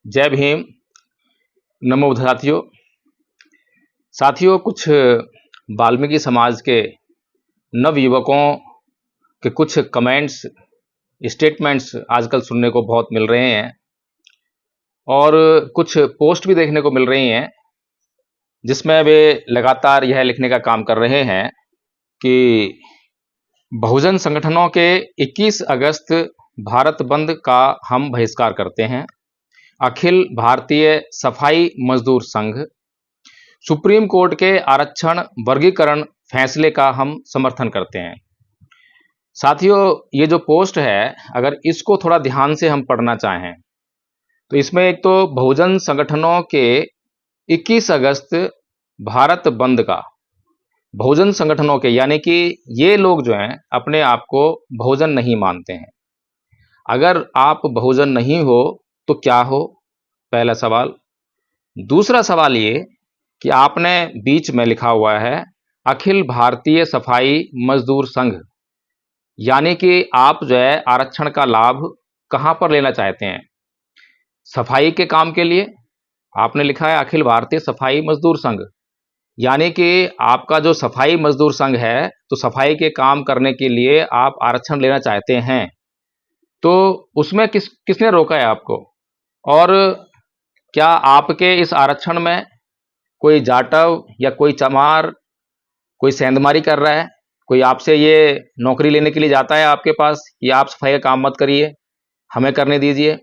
जय भीम। नमो साथियों। कुछ वाल्मीकि समाज के नवयुवकों के कुछ कमेंट्स, स्टेटमेंट्स आजकल सुनने को बहुत मिल रहे हैं और कुछ पोस्ट भी देखने को मिल रही हैं जिसमें वे लगातार यह लिखने का काम कर रहे हैं कि बहुजन संगठनों के 21 अगस्त भारत बंद का हम बहिष्कार करते हैं। अखिल भारतीय सफाई मजदूर संघ सुप्रीम कोर्ट के आरक्षण वर्गीकरण फैसले का हम समर्थन करते हैं। साथियों, ये जो पोस्ट है, अगर इसको थोड़ा ध्यान से हम पढ़ना चाहें तो इसमें एक तो बहुजन संगठनों के 21 अगस्त भारत बंद का, बहुजन संगठनों के यानी कि ये लोग जो हैं अपने आप को बहुजन नहीं मानते हैं। अगर आप बहुजन नहीं हो तो क्या हो, पहला सवाल। दूसरा सवाल ये कि आपने बीच में लिखा हुआ है अखिल भारतीय सफाई मजदूर संघ, यानी कि आप जो है आरक्षण का लाभ कहां पर लेना चाहते हैं? सफाई के काम के लिए आपने लिखा है अखिल भारतीय सफाई मजदूर संघ, यानी कि आपका जो सफाई मजदूर संघ है तो सफाई के काम करने के लिए आप आरक्षण लेना चाहते हैं। तो उसमें किसने रोका है आपको? और क्या आपके इस आरक्षण में कोई जाटव या कोई चमार, कोई सेंधमारी कर रहा है? कोई आपसे ये नौकरी लेने के लिए जाता है आपके पास या आप सफाई का काम मत करिए, हमें करने दीजिए?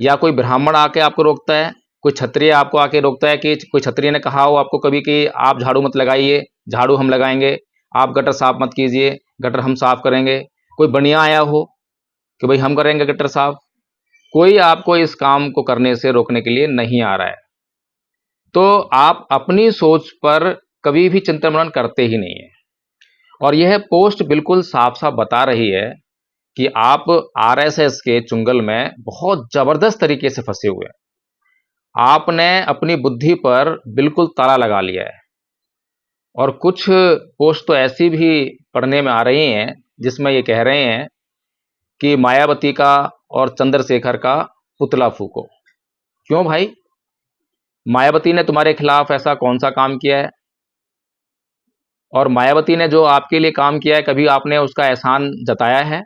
या कोई ब्राह्मण आके आपको रोकता है, कोई क्षत्रिय आपको आके रोकता है कि कोई क्षत्रिय ने कहा हो आपको कभी कि आप झाड़ू मत लगाइए, झाड़ू हम लगाएंगे, आप गटर साफ मत कीजिए, गटर हम साफ करेंगे? कोई बनिया आया हो कि भाई हम करेंगे गटर साफ? कोई आपको इस काम को करने से रोकने के लिए नहीं आ रहा है। तो आप अपनी सोच पर कभी भी चिंतन मनन करते ही नहीं है। और यह पोस्ट बिल्कुल साफ साफ बता रही है कि आप आरएसएस के चुंगल में बहुत जबरदस्त तरीके से फंसे हुए हैं। आपने अपनी बुद्धि पर बिल्कुल ताला लगा लिया है। और कुछ पोस्ट तो ऐसी भी पढ़ने में आ रही हैं जिसमें ये कह रहे हैं कि मायावती का और चंद्रशेखर का पुतला फूको। क्यों भाई? मायावती ने तुम्हारे खिलाफ ऐसा कौन सा काम किया है? और मायावती ने जो आपके लिए काम किया है, कभी आपने उसका एहसान जताया है?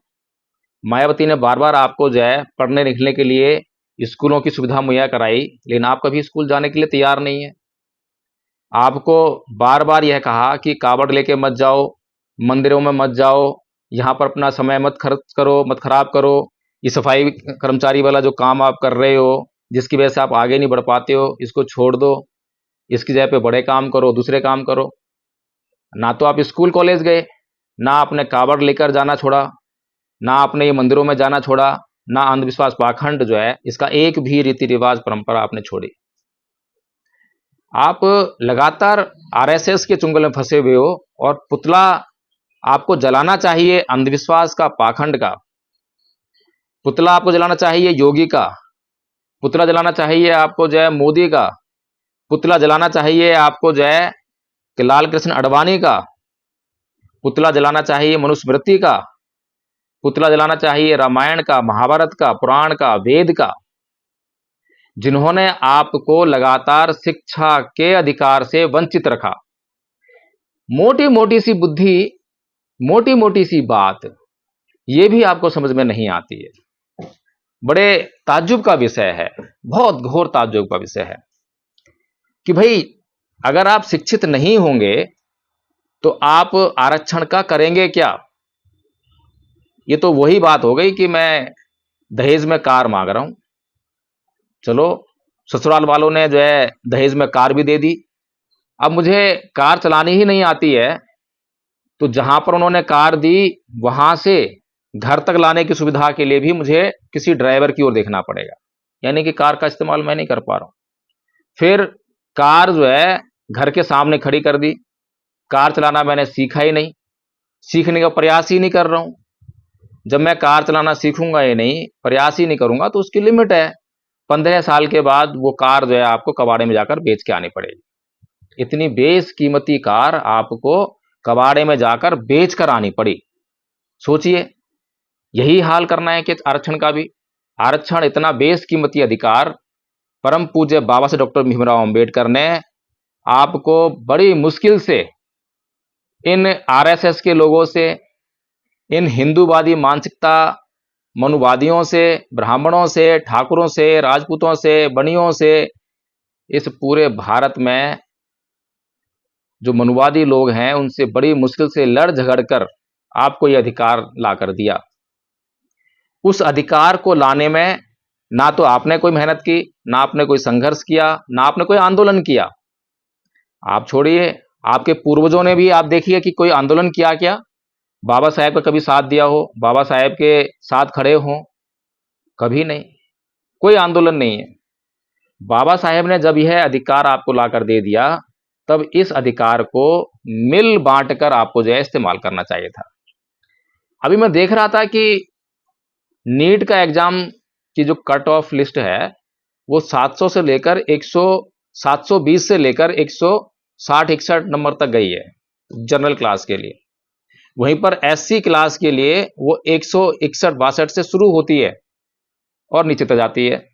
मायावती ने बार बार आपको जो है पढ़ने लिखने के लिए स्कूलों की सुविधा मुहैया कराई, लेकिन आप कभी स्कूल जाने के लिए तैयार नहीं है। आपको बार बार यह कहा कि कावड़ लेके मत जाओ, मंदिरों में मत जाओ, यहाँ पर अपना समय मत खर्च करो, मत खराब करो। ये सफाई कर्मचारी वाला जो काम आप कर रहे हो, जिसकी वजह से आप आगे नहीं बढ़ पाते हो, इसको छोड़ दो, इसकी जगह पे बड़े काम करो, दूसरे काम करो। ना तो आप स्कूल कॉलेज गए, ना आपने कावड़ लेकर जाना छोड़ा, ना आपने ये मंदिरों में जाना छोड़ा, ना अंधविश्वास पाखंड जो है इसका एक भी रीति रिवाज परंपरा आपने छोड़ी। आप लगातार आरएसएस के चुंगल में फंसे हुए हो और पुतला आपको जलाना चाहिए अंधविश्वास का, पाखंड का। पुतला आपको जलाना चाहिए योगी का, पुतला जलाना चाहिए आपको जो है मोदी का, पुतला जलाना चाहिए आपको जो है कि लाल कृष्ण अडवाणी का, पुतला जलाना चाहिए मनुस्मृति का, पुतला जलाना चाहिए रामायण का, महाभारत का, पुराण का, वेद का, जिन्होंने आपको लगातार शिक्षा के अधिकार से वंचित रखा। मोटी मोटी सी बुद्धि, मोटी मोटी सी बात, ये भी आपको समझ में नहीं आती है। बड़े ताज्जुब का विषय है, बहुत घोर ताज्जुब का विषय है कि भाई अगर आप शिक्षित नहीं होंगे तो आप आरक्षण का करेंगे क्या? ये तो वही बात हो गई कि मैं दहेज में कार मांग रहा हूं। चलो, ससुराल वालों ने जो है दहेज में कार भी दे दी। अब मुझे कार चलानी ही नहीं आती है, तो जहां पर उन्होंने कार दी वहां से घर तक लाने की सुविधा के लिए भी मुझे किसी ड्राइवर की ओर देखना पड़ेगा, यानी कि कार का इस्तेमाल मैं नहीं कर पा रहा हूं। फिर कार जो है घर के सामने खड़ी कर दी, कार चलाना मैंने सीखा ही नहीं, सीखने का प्रयास ही नहीं कर रहा हूं। जब मैं कार चलाना सीखूंगा ही नहीं, प्रयास ही नहीं करूंगा, तो उसकी लिमिट है। 15 साल के बाद वो कार जो है आपको कबाड़े में जाकर बेच के आनी पड़ेगी। इतनी बेशकीमती कार आपको कबाड़े में जाकर बेच कर आनी पड़ी। सोचिए, यही हाल करना है कि आरक्षण का भी। आरक्षण इतना बेशकीमती अधिकार परम पूज्य बाबा साहेब डॉक्टर भीमराव अंबेडकर ने आपको बड़ी मुश्किल से इन आरएसएस के लोगों से, इन हिंदूवादी मानसिकता मनुवादियों से, ब्राह्मणों से, ठाकुरों से, राजपूतों से, बनियों से, इस पूरे भारत में जो मनुवादी लोग हैं उनसे बड़ी मुश्किल से लड़ झगड़ कर आपको यह अधिकार ला कर दिया। उस अधिकार को लाने में ना तो आपने कोई मेहनत की, ना आपने कोई संघर्ष किया, ना आपने कोई आंदोलन किया। आप छोड़िए, आपके पूर्वजों ने भी आप देखिए कि कोई आंदोलन किया क्या? बाबा साहेब का कभी साथ दिया हो, बाबा साहेब के साथ खड़े हों? कभी नहीं, कोई आंदोलन नहीं है। बाबा साहेब ने जब यह अधिकार आपको लाकर दे दिया, तब इस अधिकार को मिल बांट कर आपको जो है इस्तेमाल करना चाहिए था। अभी मैं देख रहा था कि नीट का एग्जाम की जो कट ऑफ लिस्ट है वो 700 से लेकर 720 से लेकर 160-61 नंबर तक गई है जनरल क्लास के लिए। वहीं पर एससी क्लास के लिए वो 161-62 से शुरू होती है और नीचे तक जाती है।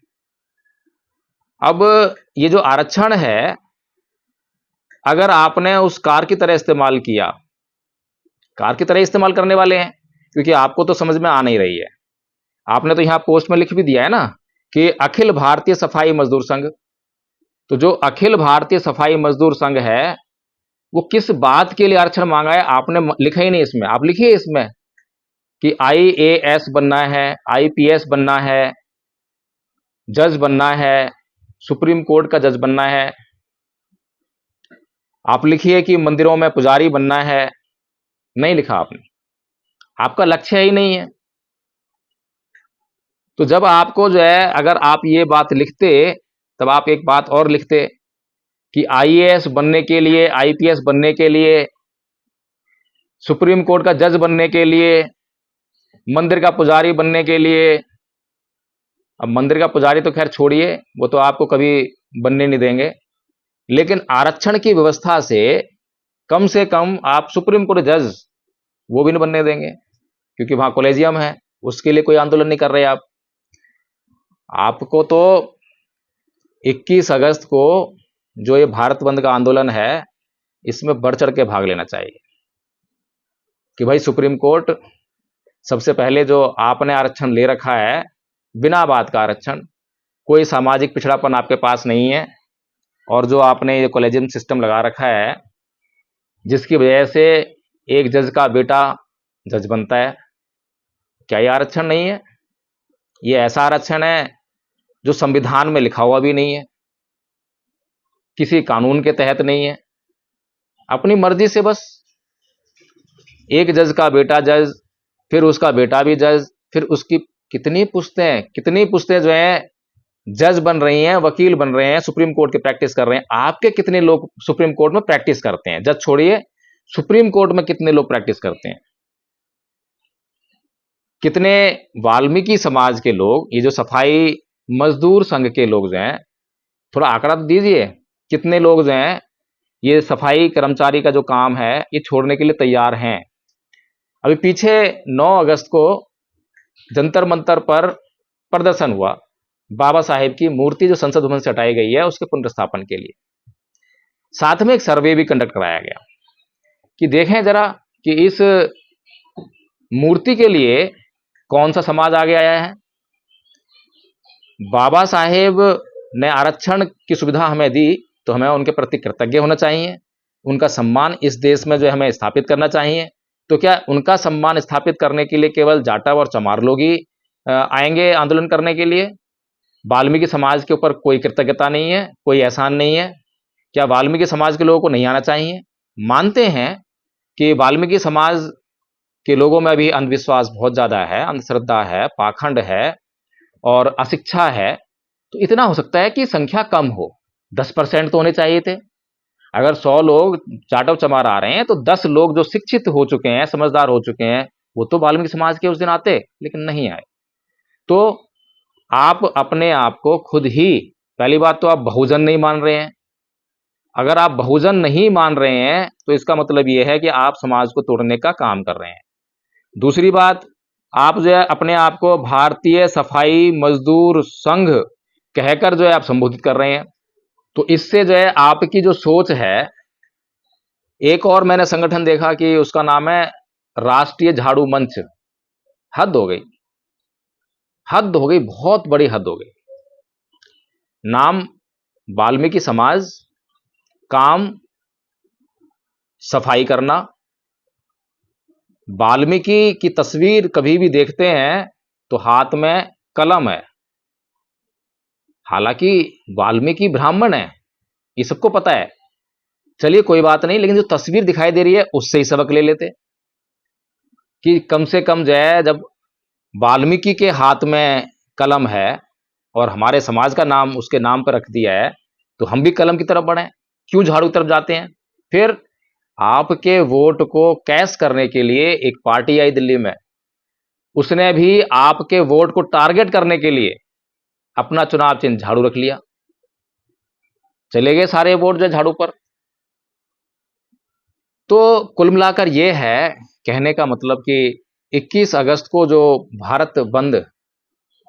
अब ये जो आरक्षण है, अगर आपने उस कार की तरह इस्तेमाल किया, कार की तरह इस्तेमाल करने वाले हैं, क्योंकि आपको तो समझ में आ नहीं रही है। आपने तो यहां पोस्ट में लिख भी दिया है ना कि अखिल भारतीय सफाई मजदूर संघ। तो जो अखिल भारतीय सफाई मजदूर संघ है वो किस बात के लिए आरक्षण मांगा है आपने लिखा ही नहीं इसमें। आप लिखिए इसमें कि आईएएस बनना है, आईपीएस बनना है, जज बनना है, सुप्रीम कोर्ट का जज बनना है। आप लिखिए कि मंदिरों में पुजारी बनना है। नहीं लिखा आपने, आपका लक्ष्य ही नहीं है। तो जब आपको जो है, अगर आप ये बात लिखते तब आप एक बात और लिखते कि आईएएस बनने के लिए, आईपीएस बनने के लिए, सुप्रीम कोर्ट का जज बनने के लिए, मंदिर का पुजारी बनने के लिए। अब मंदिर का पुजारी तो खैर छोड़िए, वो तो आपको कभी बनने नहीं देंगे, लेकिन आरक्षण की व्यवस्था से कम आप सुप्रीम कोर्ट जज वो भी नहीं बनने देंगे, क्योंकि वहां कॉलेजियम है, उसके लिए कोई आंदोलन नहीं कर रहे आप। आपको तो 21 अगस्त को जो ये भारत बंद का आंदोलन है, इसमें बढ़ चढ़ के भाग लेना चाहिए कि भाई सुप्रीम कोर्ट, सबसे पहले जो आपने आरक्षण ले रखा है बिना बात का आरक्षण, कोई सामाजिक पिछड़ापन आपके पास नहीं है, और जो आपने ये कॉलेजियम सिस्टम लगा रखा है जिसकी वजह से एक जज का बेटा जज बनता है, क्या ये आरक्षण नहीं है? ये ऐसा आरक्षण है जो संविधान में लिखा हुआ भी नहीं है, किसी कानून के तहत नहीं है। अपनी मर्जी से बस एक जज का बेटा जज, फिर उसका बेटा भी जज, फिर उसकी कितनी पुश्तें जो हैं जज बन रही हैं, वकील बन रहे हैं, सुप्रीम कोर्ट की प्रैक्टिस कर रहे हैं। आपके कितने लोग सुप्रीम कोर्ट में प्रैक्टिस करते हैं? जज छोड़िए, सुप्रीम कोर्ट में कितने लोग प्रैक्टिस करते हैं? कितने वाल्मीकि समाज के लोग, ये जो सफाई मजदूर संघ के लोग जो हैं, थोड़ा आंकड़ा तो दीजिए, कितने लोग जो हैं ये सफाई कर्मचारी का जो काम है ये छोड़ने के लिए तैयार हैं? अभी पीछे 9 अगस्त को जंतर मंतर पर प्रदर्शन हुआ, बाबा साहेब की मूर्ति जो संसद भवन से हटाई गई है उसके पुनर्स्थापन के लिए। साथ में एक सर्वे भी कंडक्ट कराया गया कि देखें जरा कि इस मूर्ति के लिए कौन सा समाज आगे आया है। बाबा साहेब ने आरक्षण की सुविधा हमें दी तो हमें उनके प्रति कृतज्ञ होना चाहिए, उनका सम्मान इस देश में जो हमें स्थापित करना चाहिए। तो क्या उनका सम्मान स्थापित करने के लिए केवल जाटव और चमार लोग ही आएंगे आंदोलन करने के लिए? वाल्मीकि समाज के ऊपर कोई कृतज्ञता नहीं है, कोई एहसान नहीं है? क्या वाल्मीकि समाज के लोगों को नहीं आना चाहिए? मानते हैं कि वाल्मीकि समाज के लोगों में अभी अंधविश्वास बहुत ज्यादा है, अंधश्रद्धा है, पाखंड है और अशिक्षा है। तो इतना हो सकता है कि संख्या कम हो, 10% तो होने चाहिए थे। अगर 100 लोग जाटव चमार आ रहे हैं तो 10 लोग जो शिक्षित हो चुके हैं, समझदार हो चुके हैं, वो तो वाल्मीकि समाज के उस दिन आते, लेकिन नहीं आए। तो आप अपने आप को खुद ही, पहली बात तो आप बहुजन नहीं मान रहे हैं। अगर आप बहुजन नहीं मान रहे हैं तो इसका मतलब यह है कि आप समाज को तोड़ने का काम कर रहे हैं। दूसरी बात, आप जो है अपने आप को भारतीय सफाई मजदूर संघ कहकर जो है आप संबोधित कर रहे हैं। तो इससे जो है आपकी जो सोच है, एक और मैंने संगठन देखा कि उसका नाम है राष्ट्रीय झाड़ू मंच। हद हो गई, हद हो गई, बहुत बड़ी हद हो गई। नाम वाल्मीकि समाज, काम सफाई करना। वाल्मीकि की तस्वीर कभी भी देखते हैं तो हाथ में कलम है। हालांकि वाल्मीकि ब्राह्मण है, ये सबको पता है। चलिए कोई बात नहीं, लेकिन जो तस्वीर दिखाई दे रही है उससे ही सबक ले लेते कि कम से कम जो है, जब वाल्मीकि के हाथ में कलम है और हमारे समाज का नाम उसके नाम पर रख दिया है, तो हम भी कलम की तरफ बढ़े, क्यों झाड़ू की तरफ जाते हैं? फिर आपके वोट को कैश करने के लिए एक पार्टी आई दिल्ली में, उसने भी आपके वोट को टारगेट करने के लिए अपना चुनाव चिन्ह झाड़ू रख लिया। चले गए सारे वोट जो झाड़ू पर। तो कुल मिलाकर यह है, कहने का मतलब कि 21 अगस्त को जो भारत बंद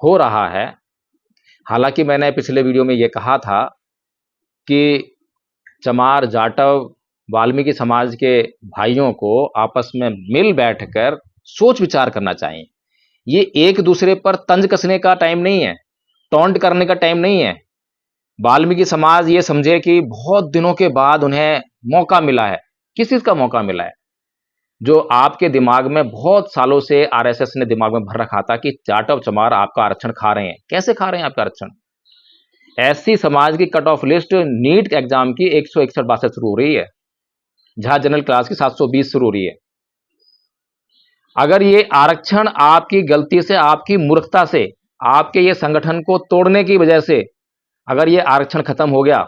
हो रहा है, हालांकि मैंने पिछले वीडियो में यह कहा था कि चमार, जाटव, वाल्मीकि समाज के भाइयों को आपस में मिल बैठकर सोच विचार करना चाहिए। ये एक दूसरे पर तंज कसने का टाइम नहीं है, टॉन्ट करने का टाइम नहीं है। वाल्मीकि समाज ये समझे कि बहुत दिनों के बाद उन्हें मौका मिला है। किस चीज का मौका मिला है? जो आपके दिमाग में बहुत सालों से आरएसएस ने दिमाग में भर रखा था कि जाटव चमार आपका आरक्षण खा रहे हैं। कैसे खा रहे हैं आपका आरक्षण? एससी समाज की cut off list NEET exam की 161 बात से शुरू हो रही है, जहां जनरल क्लास की 720 शुरू हो रही है। अगर ये आरक्षण आपकी गलती से, आपकी मूर्खता से, आपके ये संगठन को तोड़ने की वजह से अगर ये आरक्षण खत्म हो गया,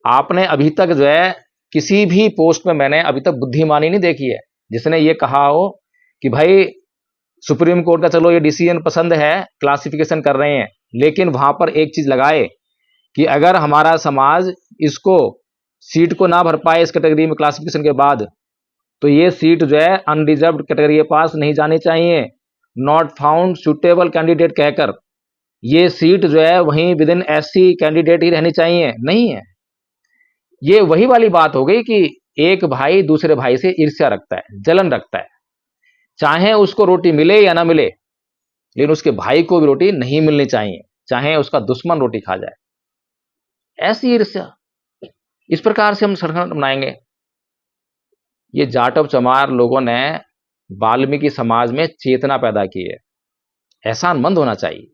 आपने अभी तक जो है किसी भी पोस्ट में मैंने अभी तक बुद्धिमानी नहीं देखी है जिसने ये कहा हो कि भाई सुप्रीम कोर्ट का चलो ये डिसीजन पसंद है, क्लासिफिकेशन कर रहे हैं, लेकिन वहां पर एक चीज लगाए कि अगर हमारा समाज इसको सीट को ना भर पाए इस कैटेगरी में क्लासिफिकेशन के बाद, तो ये सीट जो है अनरिजर्व कैटेगरी के पास नहीं जानी चाहिए, नॉट फाउंड सुटेबल कैंडिडेट कहकर ये सीट जो है वहीं विद इन एससी कैंडिडेट ही रहनी चाहिए। नहीं है, ये वही वाली बात हो गई कि एक भाई दूसरे भाई से ईर्ष्या रखता है, जलन रखता है, चाहे उसको रोटी मिले या ना मिले, लेकिन उसके भाई को भी रोटी नहीं मिलनी चाहिए, चाहे उसका दुश्मन रोटी खा जाए। ऐसी ईर्ष्या, इस प्रकार से हम संगठन बनाएंगे। ये जाटव चमार लोगों ने वाल्मीकि समाज में चेतना पैदा की है। एहसानमंद होना चाहिए,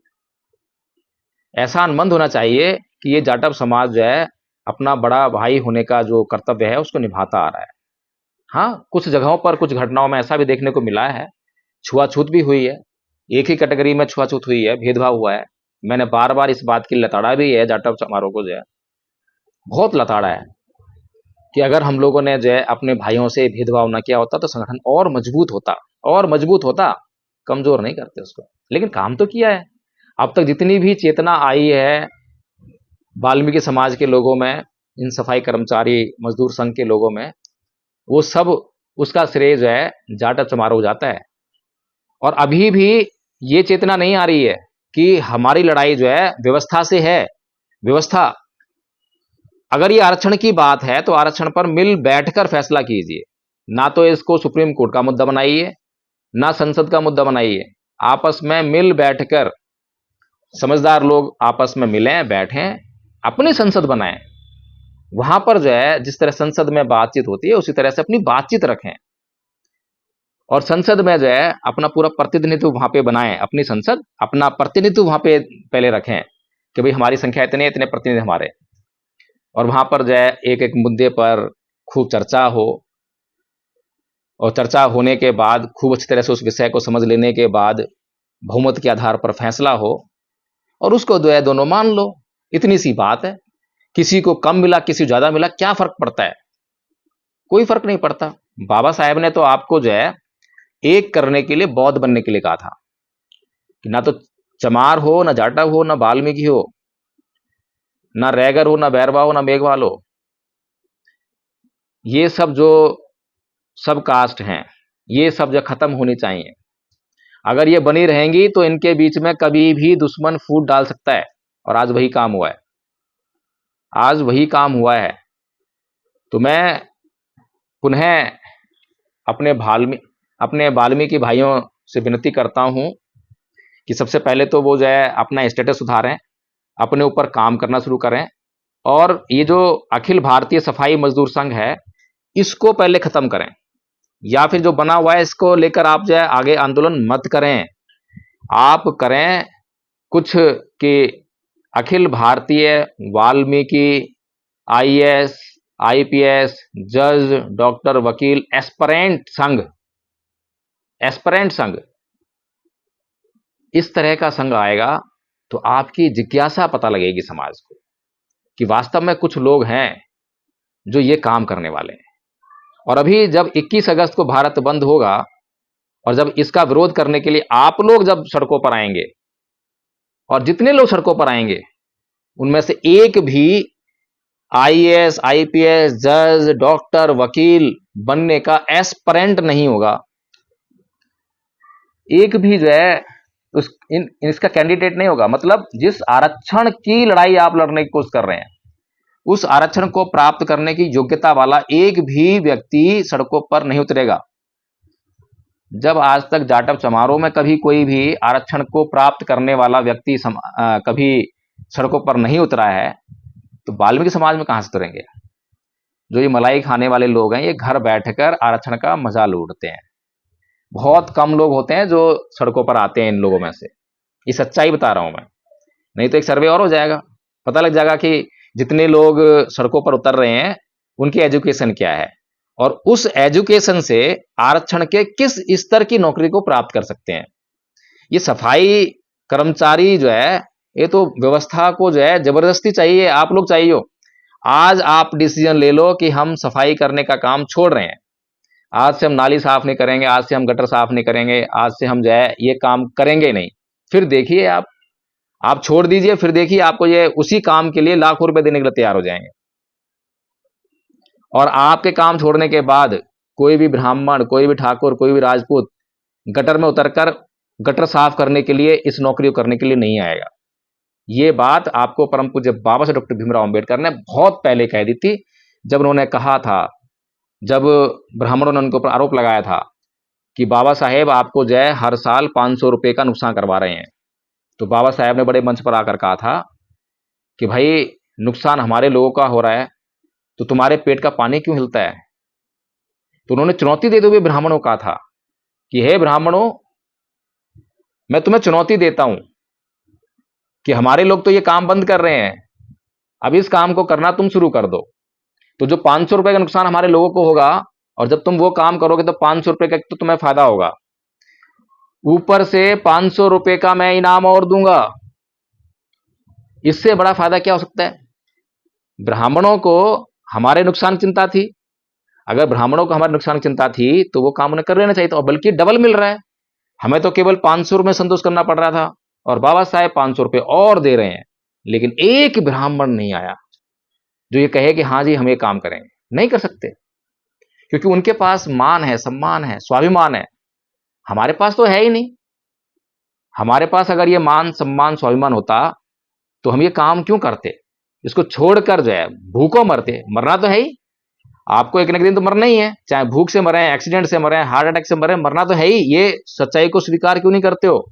एहसानमंद होना चाहिए कि ये जाटव समाज जो है अपना बड़ा भाई होने का जो कर्तव्य है उसको निभाता आ रहा है। हाँ, कुछ जगहों पर, कुछ घटनाओं में ऐसा भी देखने को मिला है, छुआछूत भी हुई है, एक ही कैटेगरी में छुआछूत हुई है, भेदभाव हुआ है। मैंने बार बार इस बात की लताड़ा भी है जाटव चमारों को, जो है बहुत लताड़ा है कि अगर हम लोगों ने जो है अपने भाइयों से भेदभाव न किया होता तो संगठन और मजबूत होता, और मजबूत होता, कमजोर नहीं करते उसको। लेकिन काम तो किया है। अब तक जितनी भी चेतना आई है वाल्मीकि समाज के लोगों में, इन सफाई कर्मचारी मजदूर संघ के लोगों में, वो सब, उसका श्रेय जो है जाटव चमारों को जाता है। और अभी भी ये चेतना नहीं आ रही है कि हमारी लड़ाई जो है व्यवस्था से है। व्यवस्था, अगर ये आरक्षण की बात है तो आरक्षण पर मिल बैठकर फैसला कीजिए, ना तो इसको सुप्रीम कोर्ट का मुद्दा बनाइए, ना संसद का मुद्दा बनाइए। आपस में मिल बैठकर समझदार लोग आपस में मिलें, बैठें, अपनी संसद बनाएं। वहां पर जो है जिस तरह संसद में बातचीत होती है उसी तरह से अपनी बातचीत रखें, और संसद में जो है अपना पूरा प्रतिनिधित्व वहां पे बनाएं। अपनी संसद, अपना प्रतिनिधित्व वहां पे पहले रखें कि भाई हमारी संख्या इतने इतने प्रतिनिधि हमारे, और वहां पर जो है एक एक मुद्दे पर खूब चर्चा हो, और चर्चा होने के बाद खूब अच्छी तरह से उस विषय को समझ लेने के बाद बहुमत के आधार पर फैसला हो, और उसको जो है दोनों मान लो। इतनी सी बात है। किसी को कम मिला, किसी को ज्यादा मिला, क्या फर्क पड़ता है? कोई फर्क नहीं पड़ता। बाबा साहेब ने तो आपको जो है एक करने के लिए, बौद्ध बनने के लिए कहा था कि ना तो चमार हो, ना जाटव हो, ना वाल्मीकि हो, ना रैगर हो, ना बैरवा हो, ना मेघवाल हो। ये सब जो सब कास्ट हैं, ये सब जो खत्म होनी चाहिए। अगर ये बनी रहेंगी तो इनके बीच में कभी भी दुश्मन फूट डाल सकता है। और आज वही काम हुआ है, आज वही काम हुआ है। तो मैं पुनः अपने वाल्मीकि भाइयों से विनती करता हूं कि सबसे पहले तो वो जो है अपना स्टेटस सुधारें, अपने ऊपर काम करना शुरू करें, और ये जो अखिल भारतीय सफाई मजदूर संघ है इसको पहले खत्म करें, या फिर जो बना हुआ है इसको लेकर आप जो है आगे आंदोलन मत करें। आप करें कुछ कि अखिल भारतीय वाल्मीकि आईएएस, आईपीएस, जज, डॉक्टर, वकील, एस्पिरेंट संघ, इस तरह का संघ आएगा तो आपकी जिज्ञासा पता लगेगी समाज को कि वास्तव में कुछ लोग हैं जो ये काम करने वाले हैं। और अभी जब 21 अगस्त को भारत बंद होगा और जब इसका विरोध करने के लिए आप लोग जब सड़कों पर आएंगे, और जितने लोग सड़कों पर आएंगे उनमें से एक भी आईएएस, आईपीएस, जज, डॉक्टर, वकील बनने का एस्पिरेंट नहीं होगा, एक भी जो है इसका कैंडिडेट नहीं होगा। मतलब जिस आरक्षण की लड़ाई आप लड़ने की कोशिश कर रहे हैं, उस आरक्षण को प्राप्त करने की योग्यता वाला एक भी व्यक्ति सड़कों पर नहीं उतरेगा। जब आज तक जाटव समारोह में कभी कोई भी आरक्षण को प्राप्त करने वाला व्यक्ति कभी सड़कों पर नहीं उतरा है, तो वाल्मीकि समाज में कहां से उतरेंगे? जो ये मलाई खाने वाले लोग हैं, ये घर बैठकर आरक्षण का मजा लूटते हैं। बहुत कम लोग होते हैं जो सड़कों पर आते हैं इन लोगों में से, ये सच्चाई बता रहा हूं मैं। नहीं तो एक सर्वे और हो जाएगा, पता लग जाएगा कि जितने लोग सड़कों पर उतर रहे हैं उनकी एजुकेशन क्या है, और उस एजुकेशन से आरक्षण के किस स्तर की नौकरी को प्राप्त कर सकते हैं। ये सफाई कर्मचारी जो है, ये तो व्यवस्था को जो है जबरदस्ती चाहिए, आप लोग चाहिए। आज आप डिसीजन ले लो कि हम सफाई करने का काम छोड़ रहे हैं, आज से हम नाली साफ नहीं करेंगे, आज से हम गटर साफ नहीं करेंगे, आज से हम जो है ये काम करेंगे नहीं। फिर देखिए आप छोड़ दीजिए, फिर देखिए आपको ये उसी काम के लिए लाखों रुपए देने के लिए तैयार हो जाएंगे। और आपके काम छोड़ने के बाद कोई भी ब्राह्मण, कोई भी ठाकुर, कोई भी राजपूत गटर में उतरकर गटर साफ करने के लिए, इस नौकरी को करने के लिए नहीं आएगा। ये बात आपको परम पूज्य बाबा साहब डॉक्टर भीमराव अंबेडकर ने बहुत पहले कह दी थी, जब उन्होंने कहा था, जब ब्राह्मणों ने उनके ऊपर आरोप लगाया था कि बाबा साहेब आपको जो है हर साल 500 रुपए का नुकसान करवा रहे हैं। तो बाबा साहेब ने बड़े मंच पर आकर कहा था कि भाई नुकसान हमारे लोगों का हो रहा है तो तुम्हारे पेट का पानी क्यों हिलता है। तो उन्होंने चुनौती देते हुए ब्राह्मणों को कहा था कि हे ब्राह्मणों, मैं तुम्हें चुनौती देता हूं कि हमारे लोग तो ये काम बंद कर रहे हैं, अब इस काम को करना तुम शुरू कर दो। तो जो 500 रुपए का नुकसान हमारे लोगों को होगा, और जब तुम वो काम करोगे तो 500 रुपए का तो तुम्हें फायदा होगा, ऊपर से 500 रुपए का मैं इनाम और दूंगा। इससे बड़ा फायदा क्या हो सकता है? ब्राह्मणों को हमारे नुकसान की चिंता थी, अगर ब्राह्मणों को हमारे नुकसान की चिंता थी तो वो काम उन्हें कर लेना चाहिए था, और बल्कि डबल मिल रहा है। हमें तो केवल 500 रुपए संतोष करना पड़ रहा था, और बाबा साहेब 500 रुपए और दे रहे हैं। लेकिन एक ब्राह्मण नहीं आया जो ये कहे कि हाँ जी हम ये काम करेंगे। नहीं कर सकते, क्योंकि उनके पास मान है, सम्मान है, स्वाभिमान है। हमारे पास तो है ही नहीं। हमारे पास अगर ये मान, सम्मान, स्वाभिमान होता तो हम ये काम क्यों करते? इसको छोड़कर जो है भूखों मरते। मरना तो है ही, आपको एक न एक दिन तो मरना ही है, चाहे भूख से मरे, एक्सीडेंट से मरे, हार्ट अटैक से मरे, मरना तो है ही। ये सच्चाई को स्वीकार क्यों नहीं करते हो?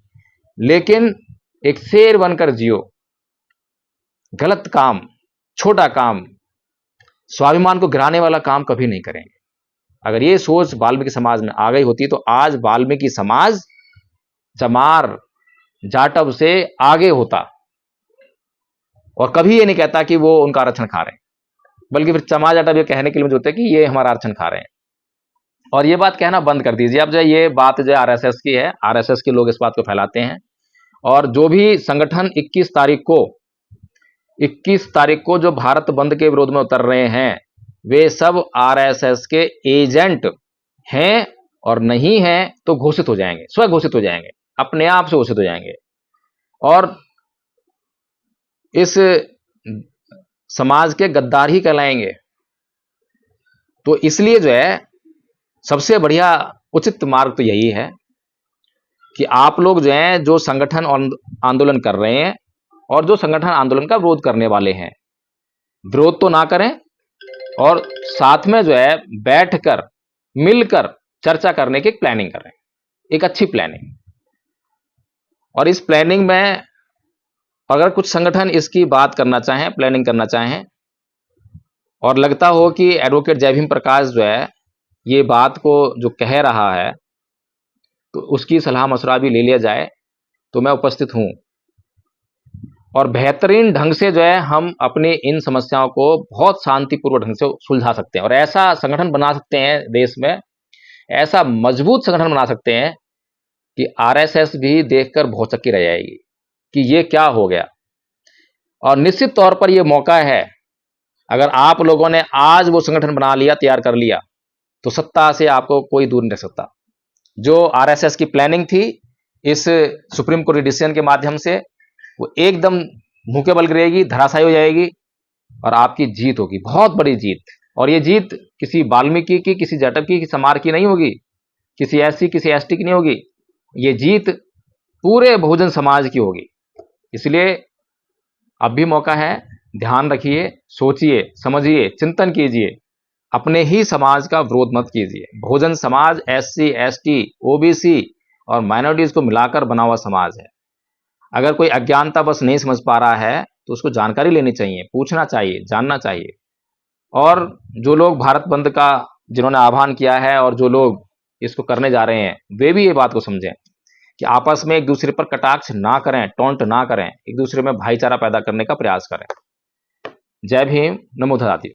लेकिन एक शेर बनकर जियो, गलत काम, छोटा काम, स्वाभिमान को गिराने वाला काम कभी नहीं करेंगे। अगर ये सोच वाल्मीकि समाज में आ गई होती तो आज वाल्मीकि समाज चमार, जाटव से आगे होता, और कभी ये नहीं कहता कि वो उनका आरक्षण खा रहे हैं, बल्कि फिर चमार जाटव ये कहने के लिए होते कि ये हमारा आरक्षण खा रहे हैं। और ये बात कहना बंद कर दीजिए। अब जो ये बात जो आरएसएस की है, आरएसएस के लोग इस बात को फैलाते हैं, और जो भी संगठन 21 तारीख को जो भारत बंद के विरोध में उतर रहे हैं, वे सब आरएसएस के एजेंट हैं, और नहीं हैं तो घोषित हो जाएंगे, स्वयं घोषित हो जाएंगे, अपने आप से घोषित हो जाएंगे, और इस समाज के गद्दार ही कहलाएंगे। तो इसलिए जो है सबसे बढ़िया उचित मार्ग तो यही है कि आप लोग जो हैं, जो संगठन और आंदोलन कर रहे हैं, और जो संगठन आंदोलन का विरोध करने वाले हैं, विरोध तो ना करें और साथ में जो है बैठकर मिलकर चर्चा करने की एक प्लानिंग करें, एक अच्छी प्लानिंग। और इस प्लानिंग में अगर कुछ संगठन इसकी बात करना चाहें, प्लानिंग करना चाहें, और लगता हो कि एडवोकेट जय भीम प्रकाश जो है ये बात को जो कह रहा है तो उसकी सलाह मशवरा भी ले लिया जाए, तो मैं उपस्थित हूं। और बेहतरीन ढंग से जो है हम अपनी इन समस्याओं को बहुत शांतिपूर्वक ढंग से सुलझा सकते हैं और ऐसा संगठन बना सकते हैं देश में, ऐसा मजबूत संगठन बना सकते हैं कि आरएसएस भी देखकर भौचक्की रह जाएगी कि ये क्या हो गया। और निश्चित तौर पर यह मौका है, अगर आप लोगों ने आज वो संगठन बना लिया, तैयार कर लिया, तो सत्ता से आपको कोई दूर नहीं रख सकता। जो आरएसएस की प्लानिंग थी इस सुप्रीम कोर्ट डिसीजन के माध्यम से, वो एकदम मुंह के बल गिरेगी, धराशायी हो जाएगी और आपकी जीत होगी, बहुत बड़ी जीत। और ये जीत किसी वाल्मीकि की, किसी जाटव की, किसी समार की नहीं होगी, किसी एससी किसी एसटी की नहीं होगी, ये जीत पूरे बहुजन समाज की होगी। इसलिए अब भी मौका है, ध्यान रखिए, सोचिए, समझिए, चिंतन कीजिए, अपने ही समाज का विरोध मत कीजिए। Bahujan Samaj SC ST OBC और माइनॉरिटीज को मिलाकर बना हुआ समाज है। अगर कोई अज्ञानता बस नहीं समझ पा रहा है तो उसको जानकारी लेनी चाहिए, पूछना चाहिए, जानना चाहिए। और जो लोग भारत बंद का जिन्होंने आह्वान किया है और जो लोग इसको करने जा रहे हैं, वे भी ये बात को समझें कि आपस में एक दूसरे पर कटाक्ष ना करें, टोंट ना करें, एक दूसरे में भाईचारा पैदा करने का प्रयास करें। जय भीम, नमो धराती।